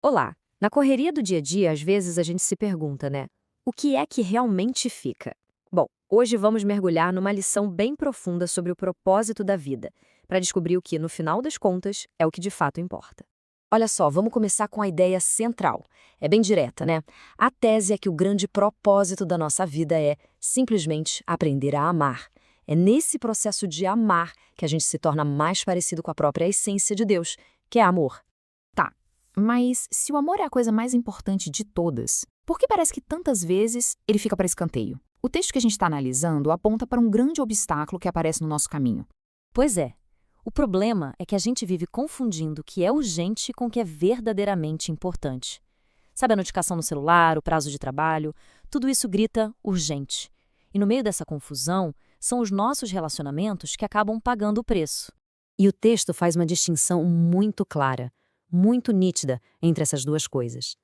Olá! Na correria do dia a dia, às vezes a gente se pergunta, né? O que é que realmente fica? Bom, hoje vamos mergulhar numa lição bem profunda sobre o propósito da vida, para descobrir o que, no final das contas, é o que de fato importa. Olha só, vamos começar com a ideia central. É bem direta, né? A tese é que o grande propósito da nossa vida é simplesmente aprender a amar. É nesse processo de amar que a gente se torna mais parecido com a própria essência de Deus, que é amor. Tá, mas se o amor é a coisa mais importante de todas, por que parece que tantas vezes ele fica para escanteio? O texto que a gente está analisando aponta para um grande obstáculo que aparece no nosso caminho. Pois é. O problema é que a gente vive confundindo o que é urgente com o que é verdadeiramente importante. Sabe a notificação no celular, o prazo de trabalho? Tudo isso grita urgente. E no meio dessa confusão, são os nossos relacionamentos que acabam pagando o preço. E o texto faz uma distinção muito clara, muito nítida entre essas duas coisas.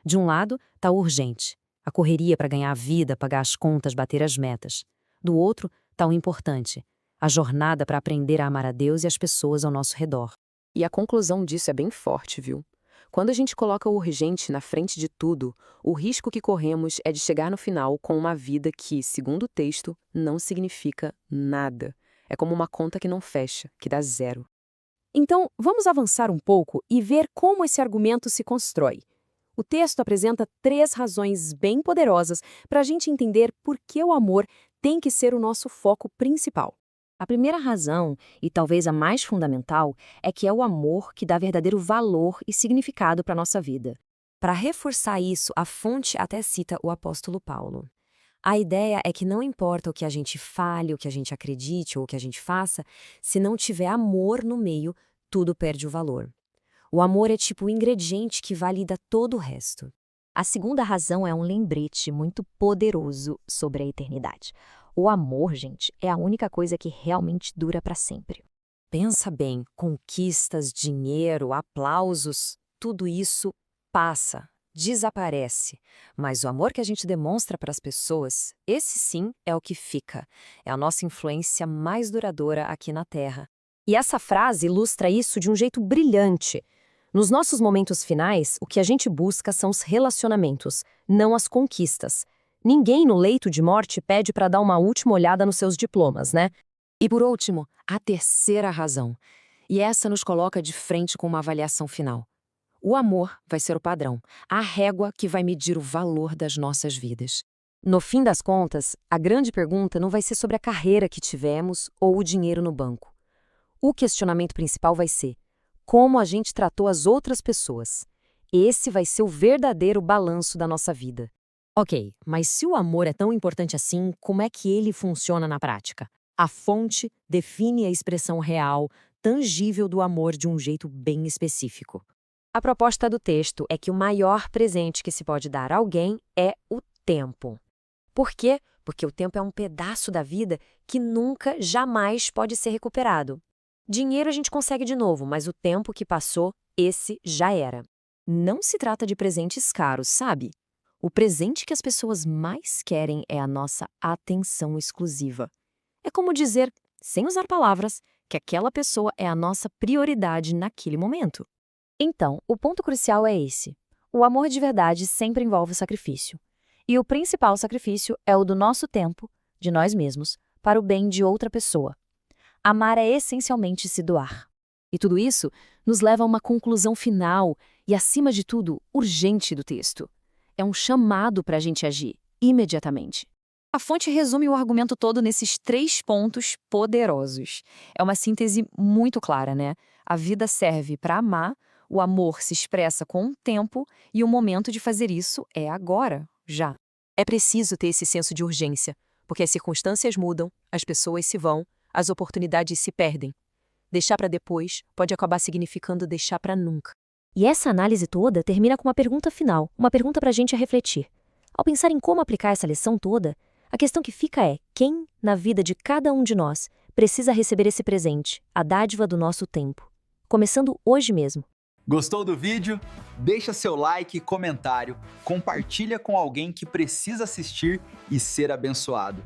De um lado, está o urgente, a correria para ganhar a vida, pagar as contas, bater as metas. Do outro, está o importante, a jornada para aprender a amar a Deus e as pessoas ao nosso redor. E a conclusão disso é bem forte, viu? Quando a gente coloca o urgente na frente de tudo, o risco que corremos é de chegar no final com uma vida que, segundo o texto, não significa nada. É como uma conta que não fecha, que dá zero. Então, vamos avançar um pouco e ver como esse argumento se constrói. O texto apresenta 3 razões bem poderosas para a gente entender por que o amor tem que ser o nosso foco principal. A primeira razão, e talvez a mais fundamental, é que é o amor que dá verdadeiro valor e significado para a nossa vida. Para reforçar isso, a fonte até cita o apóstolo Paulo. A ideia é que não importa o que a gente fale, o que a gente acredite ou o que a gente faça, se não tiver amor no meio, tudo perde o valor. O amor é tipo o ingrediente que valida todo o resto. A segunda razão é um lembrete muito poderoso sobre a eternidade. O amor, gente, é a única coisa que realmente dura para sempre. Pensa bem, conquistas, dinheiro, aplausos, tudo isso passa, desaparece. Mas o amor que a gente demonstra para as pessoas, esse sim é o que fica. É a nossa influência mais duradoura aqui na Terra. E essa frase ilustra isso de um jeito brilhante. Nos nossos momentos finais, o que a gente busca são os relacionamentos, não as conquistas. Ninguém no leito de morte pede para dar uma última olhada nos seus diplomas, né? E por último, a terceira razão. E essa nos coloca de frente com uma avaliação final. O amor vai ser o padrão, a régua que vai medir o valor das nossas vidas. No fim das contas, a grande pergunta não vai ser sobre a carreira que tivemos ou o dinheiro no banco. O questionamento principal vai ser: como a gente tratou as outras pessoas? Esse vai ser o verdadeiro balanço da nossa vida. Ok, mas se o amor é tão importante assim, como é que ele funciona na prática? A fonte define a expressão real, tangível do amor de um jeito bem específico. A proposta do texto é que o maior presente que se pode dar a alguém é o tempo. Por quê? Porque o tempo é um pedaço da vida que nunca, jamais pode ser recuperado. Dinheiro a gente consegue de novo, mas o tempo que passou, esse já era. Não se trata de presentes caros, sabe? O presente que as pessoas mais querem é a nossa atenção exclusiva. É como dizer, sem usar palavras, que aquela pessoa é a nossa prioridade naquele momento. Então, o ponto crucial é esse. O amor de verdade sempre envolve sacrifício. E o principal sacrifício é o do nosso tempo, de nós mesmos, para o bem de outra pessoa. Amar é essencialmente se doar. E tudo isso nos leva a uma conclusão final e, acima de tudo, urgente do texto. É um chamado para a gente agir, imediatamente. A fonte resume o argumento todo nesses 3 pontos poderosos. É uma síntese muito clara, né? A vida serve para amar, o amor se expressa com o tempo e o momento de fazer isso é agora, já. É preciso ter esse senso de urgência, porque as circunstâncias mudam, as pessoas se vão, as oportunidades se perdem. Deixar para depois pode acabar significando deixar para nunca. E essa análise toda termina com uma pergunta final, uma pergunta para a gente refletir. Ao pensar em como aplicar essa lição toda, a questão que fica é: quem, na vida de cada um de nós, precisa receber esse presente, a dádiva do nosso tempo? Começando hoje mesmo. Gostou do vídeo? Deixa seu like e comentário, compartilha com alguém que precisa assistir e ser abençoado.